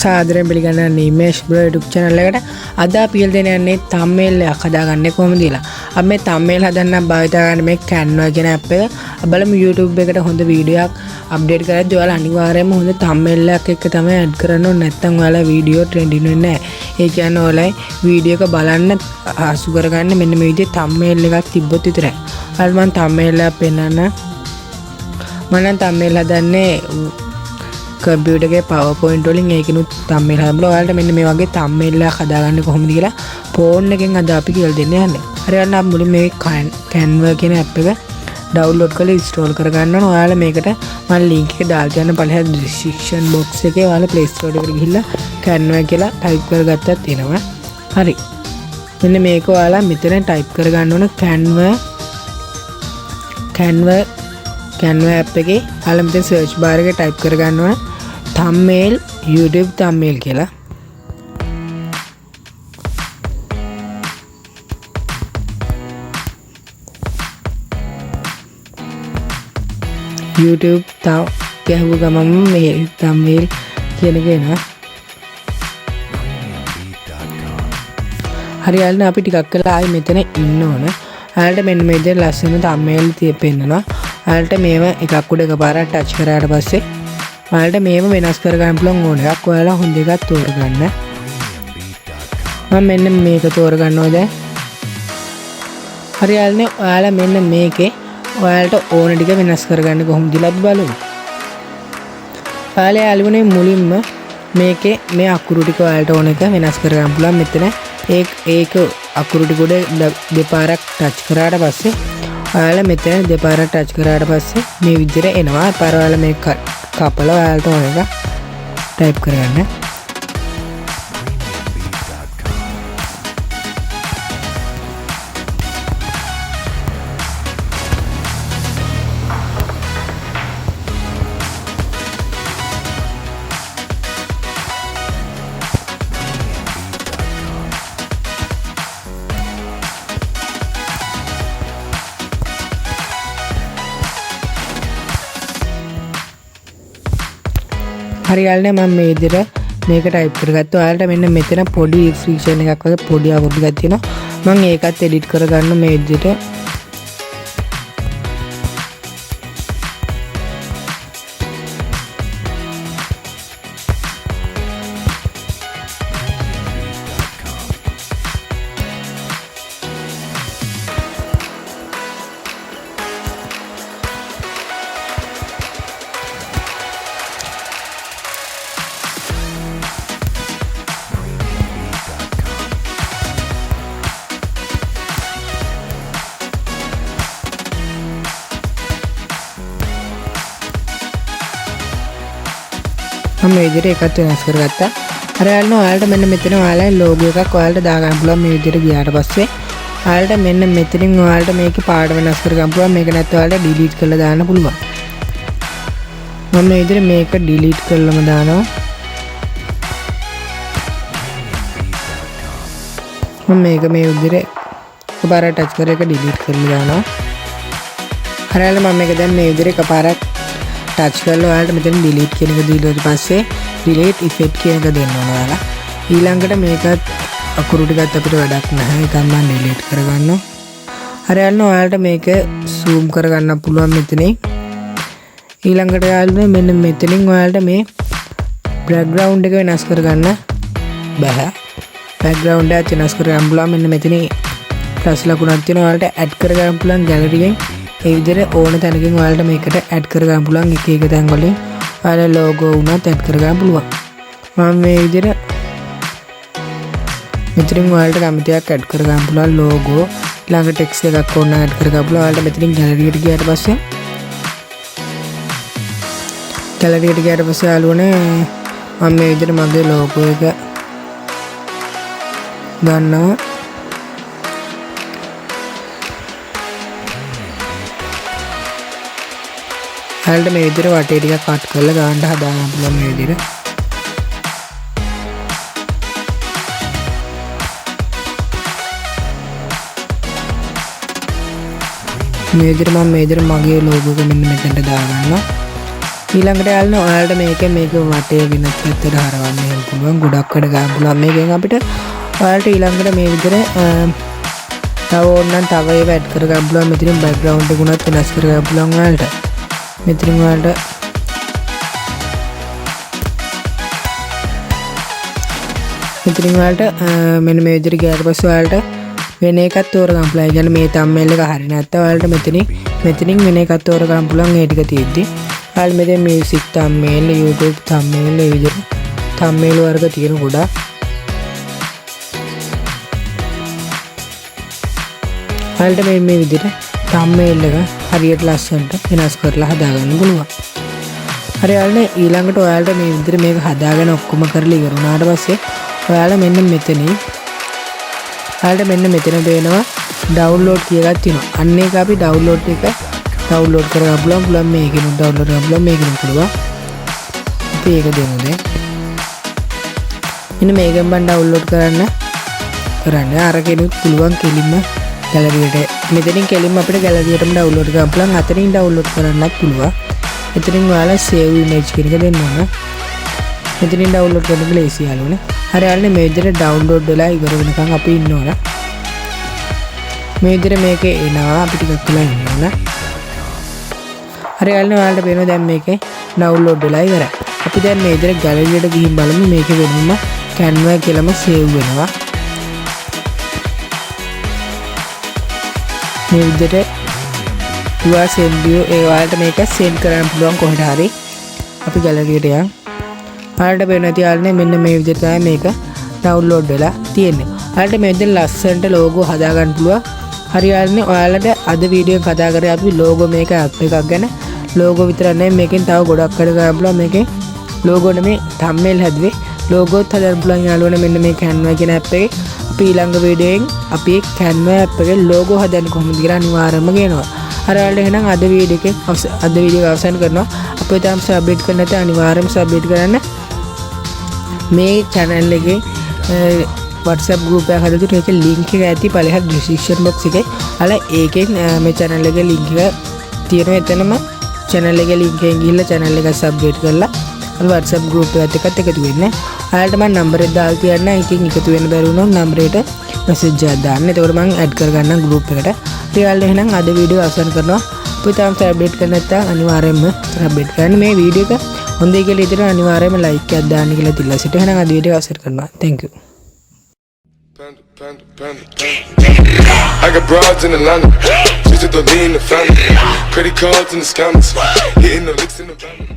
සාදරයෙන් පිළිගන්නවා image blog YouTube channel එකට. අද අපි කියලා දෙන්න යන්නේ thumbnail එකක් හදාගන්නේ කොහොමද කියලා. අපි මේ thumbnail හදන්න භාවිත කරන්නේ මේ Canva කියන app එක. බලමු YouTube එකට හොඳ වීඩියෝ එකක් අප්ඩේට් කරද්දී ඔයාලා අනිවාර්යයෙන්ම හොඳ thumbnail එකක් එක්ක තමයි add කරන්න ඕනේ. නැත්නම් ඔයාලා වීඩියෝ trending වෙන්නේ නැහැ. ඒ කියන්නේ ඔයාලා වීඩියෝ එක බලන්න ආසු කරගන්න මෙන්න මේ විදිහේ thumbnail එකක් තිබ්බොත් විතරයි. ඔයාලා මම thumbnail එක පෙන්නන්න. මම thumbnail හදන්නේ computer එකේ PowerPoint වලින් ඒකිනුත් thumbnail හදලා ඔයාලට මෙන්න මේ වගේ thumbnail එකක් හදාගන්නේ කොහොමද කියලා phone එකෙන් අද අපි කියලා දෙන්න යන්නේ. හරි යන්න අපි මුලින් මේ Canva කියන app එක download කරලා install කරගන්න ඕන. ඔයාලා මේකට මම link එක දාලා තියන්න පළවෙනි description box එකේ ඔයාලා Play Store එකට ගිහිල්ලා Canva කියලා type කරගත්තත් එනවා. හරි. මෙන්න මේක ඔයාලා මෙතන type කරගන්න ඕන Canva app එකේ ඔයාලා මෙතන search bar එකේ type කරගන්න ඕන thumbnail YouTube thumbnail කියලා. YouTube ගැහුව ගමන් මේ thumbnail කියන එක එනවා. හරියල්න අපි ටිකක් කළා ආයි මෙතන ඉන්න ඕන. ඔයාලට මෙන්න මේ විදිහට ලස්සන thumbnail පෙන්නනවා. ඔයාලට මේව එකක් උඩ එකපාරක් ටච් කරාට පස්සේ ඔයාලට මේව වෙනස් කරගන්න පුළුවන් ඕන එකක්. ඔයාලා හොඳ එකක් තෝරගන්න. මම මෙන්න මේක තෝරගන්නවා දැන්. හරියල්නේ ඔයාලා මෙන්න මේකේ ඔයාලට ඕන ටික වෙනස් කරගන්න කොහොමද කියලා අපි බලමු. ඔයාලා යාළුවනේ මුලින්ම මේකේ මේ අකුරු ටික ඔයාලට ඕන එක වෙනස් කරගන්න පුළුවන්. මෙතන ඒක අකුරු ටික උඩ දෙපාරක් ටච් කරාට පස්සේ ඔයාලා මෙතන දෙපාරක් ටච් කරාට පස්සේ මේ විදිහට එනවා. පාර ඔයාලා මේක කපලා ඔයාලට ඕන එක ටයිප් කරගන්න. හරියල්නේ මම මේ විදිහට මේක ටයිප් කරගත්තා. ඔයාලට මෙන්න මෙතන පොඩි description එකක් වගේ පොඩි අකුරු ටිකක් තියෙනවා. මම ඒකත් edit කරගන්න මේ විදිහට. මම මේ විදිහට එකත් වෙනස් කරගත්තා. හරියල්න ඔයාලට මෙන්න මෙතන ඔයාලගේ logo එකක් ඔයාලට දාගන්න පුළුවන්. මේ විදිහට ගියාට පස්සේ ඔයාලට මෙන්න මෙතනින් ඔයාලට මේකේ පාට වෙනස් කරගන්න පුළුවන්. මේක නැත්නම් ඔයාලට delete කරලා දාන්න පුළුවන්. මම මේ විදිහට මේක delete කරලම දානවා. මම මේක මේ විදිහට එකපාරක් ටච් කරලා එක delete කරලා දානවා. හරියල්න මම මේක දැන් මේ විදිහට එකපාරක් ටච් කරලා ඔයාලට මෙතන delete කියන එක දීලා ඊට පස්සේ delete effect කියන එක දෙන්න ඕන ඔයාලා. ඊළඟට මේකත් අකුරු ටිකත් අපිට වැඩක් නැහැ. ඒක මම delete කරගන්නවා. හරියල්න ඔයාලට මේක zoom කරගන්න පුළුවන් මෙතනින්. ඊළඟට ඔයාලට මෙන්න මෙතනින් ඔයාලට මේ background එක වෙනස් කරගන්න බෑ. background එක වෙනස් කරගන්න පුළුවන්. මෙන්න මෙතනින් plus ලකුණක් තියෙනවා. ඔයාලට add කරගන්න පුළුවන් gallery එකෙන්. ඒ විදිහට ඕන තැනකින් ඔයාලට මේකට ඇඩ් කරගන්න පුළුවන්. එක එක තැන් වලින් ඔයාලා logo උනත් ඇඩ් කරගන්න පුළුවන්. මම මේ විදිහට මෙතනින් ඔයාලට කැමතියක් ඇඩ් කරගන්න පුළුවන් logo. ඊළඟ text එකක් ඕන ඇඩ් කරගන්න පුළුවන්. ඔයාලට මෙතනින් gallery එකට ගියාට පස්සේ යාළුවනේ මම මේ විදිහට මගේ logo එක ගන්නවා. ඔයාලට මේ විදිහට වටේ ටිකක් කට් කරලා ගන්න හදාගන්න පුළුවන් මේ විදිහට. මේ විදිහට මම මේ විදිහට මගේ logo එක මෙන්න මෙතනට දාගන්නවා. ඊළඟට යාළුවනේ ඔයාලට මේක වටේ වෙනත් පැත්තට හරවන්න එහෙම පුළුවන්. ගොඩක් වැඩ ගන්න පුළුවන්. මේකෙන් අපිට ඔයාලට ඊළඟට මේ විදිහට තව ඕනනම් තව ඒවා ඇඩ් කර ගන්න පුළුවන්. මෙතනින් බෑග්ග්‍රවුන්ඩ් එක උනත් වෙනස් කර ගන්න පුළුවන් ඔයාලට. මෙතනින් ඔයාලට මෙන්න මේ විදිහට ගියාට පස්සේ ඔයාලට වෙන එකක් තෝරගන්න පුළුවන්. ඒ කියන්නේ මේ thumbnail එක හරිය නැත්නම් ඔයාලට මෙතනින් වෙන එකක් තෝරගන්න පුළුවන්. ඒ ටික තියෙද්දි ඔයාලට මෙතන music thumbnail, YouTube thumbnail ඒ විදිහට thumbnail වර්ග තියෙන ගොඩක්. ඔයාලට මේ විදිහට thumbnail එක හරියට ලස්සනට වෙනස් කරලා හදාගන්න පුළුවන්. හරි යාළුවනේ ඊළඟට ඔයාලට මේ විදිහට මේක හදාගෙන ඔක්කොම කරලා ඉවර වුණාට පස්සේ ඔයාලා මෙන්න මෙතන පේනවා ඩවුන්ලෝඩ් කියලා තියෙනවා. අන්න ඒක අපි ඩවුන්ලෝඩ් කරගන්න පුළුවන්. මේකෙන් ඩවුන්ලෝඩ් කරගන්න පුළුවන්. මේකෙන් පුළුවන්. අපි ඒක දෙමු දැන්. ඉතින් මේකෙන් මම ඩවුන්ලෝඩ් කරන්න අරගෙනුත් පුළුවන් කෙලින්ම ගැලරියට. මෙතනින් කෙලින්ම අපිට ගැලරියටම ඩවුන්ලෝඩ් කරන්න පුළුවන්. අතනින් ඩවුන්ලෝඩ් කරන්නත් පුළුවන්. එතනින් ඔයාලා save image කියන එක දෙන්න ඕන. මෙතනින් ඩවුන්ලෝඩ් කරන්න ලේසි යාළුවනේ. හරි යාළුවනේ මේ විදිහට ඩවුන්ලෝඩ් වෙලා ඉවර වෙනකන් අපි ඉන්න ඕන. මේ විදිහට මේකේ එනවා අපි ටිකක් වෙලා ඉන්න ඕන. හරි යාළුවනේ ඔයාලට පේනවා දැන් මේකේ ඩවුන්ලෝඩ් වෙලා ඉවරයි. අපි දැන් මේ විදිහට ගැලරියට ගිහින් බලමු මේකේ වෙනම Canva කියලාම save වෙනවා. මේ විදිහට දුවා send you ඒ ඔයාලට මේක send කරන්න පුළුවන් කොහෙට හරි. අපි ගැලරියට යමු. ඔයාලට පේනවා ඇති යාළුවනේ මෙන්න මේ විදිහට තමයි මේක ඩවුන්ලෝඩ් වෙලා තියෙන්නේ. ඔයාලට මේ විදිහට ලස්සනට logo හදා ගන්න පුළුවන්. හරි යාළුවනේ ඔයාලට අද වීඩියෝ එක කතා කරේ අපි logo මේක app එකක් ගැන. logo විතරක් නෙමෙයි මේකෙන් තව ගොඩක් වැඩ කරන්න පුළුවන්. මේකේ logo නෙමෙයි thumbnail හැදුවේ. logoත් හදන්න පුළුවන් යාළුවනේ මෙන්න මේ Canva කියන app එකේ. අපි ඊළඟ වීඩියෝෙන් අපි Canva app එකේ logo හදන්න කොහොමද කියලා අනිවාර්යයෙන්ම කියනවා. හරි යාළුවනේ එහෙනම් අද වීඩියෝ අවසන් කරනවා. අපේ තාම සබ්ස්ක්‍රයිබ් කරන්න නැත්නම් අනිවාර්යයෙන්ම සබ්ස්ක්‍රයිබ් කරන්න. මේ channel එකේ WhatsApp group එකක් හදලා තියෙනවා. ඒකේ link එක ඇති පළවෙනි description box එකේ. අල ඒකෙන් මේ channel එකේ link එක තියෙනවා. එතනම channel එකේ link එකෙන් ගිහිල්ලා channel එක subscribe කරලා අල WhatsApp group එකත් එකතු වෙන්න. ඔයාලට මම number එක දාලා තියන්න. එකකින් එකතු වෙන්න බැරි වුණොත් number එකට message එකක් දාන්න. එතකොට මම add කරගන්නම් group එකට. ඊළඟට එහෙනම් අද වීඩියෝ අවසන් කරනවා. ඔබ තාම subscribe කරන්න නැත්නම් අනිවාර්යයෙන්ම subscribe කරන්න. මේ වීඩියෝ එක හොඳයි කියලා හිතන අනිවාර්යයෙන්ම like එකක් දාන්න කියලා තියලා සිට. එහෙනම් අද වීඩියෝ අවසන් කරනවා. Thank you. I got broads in Atlanta, just to lean the family. Credit cards in the scammers, hitting the licks in the van.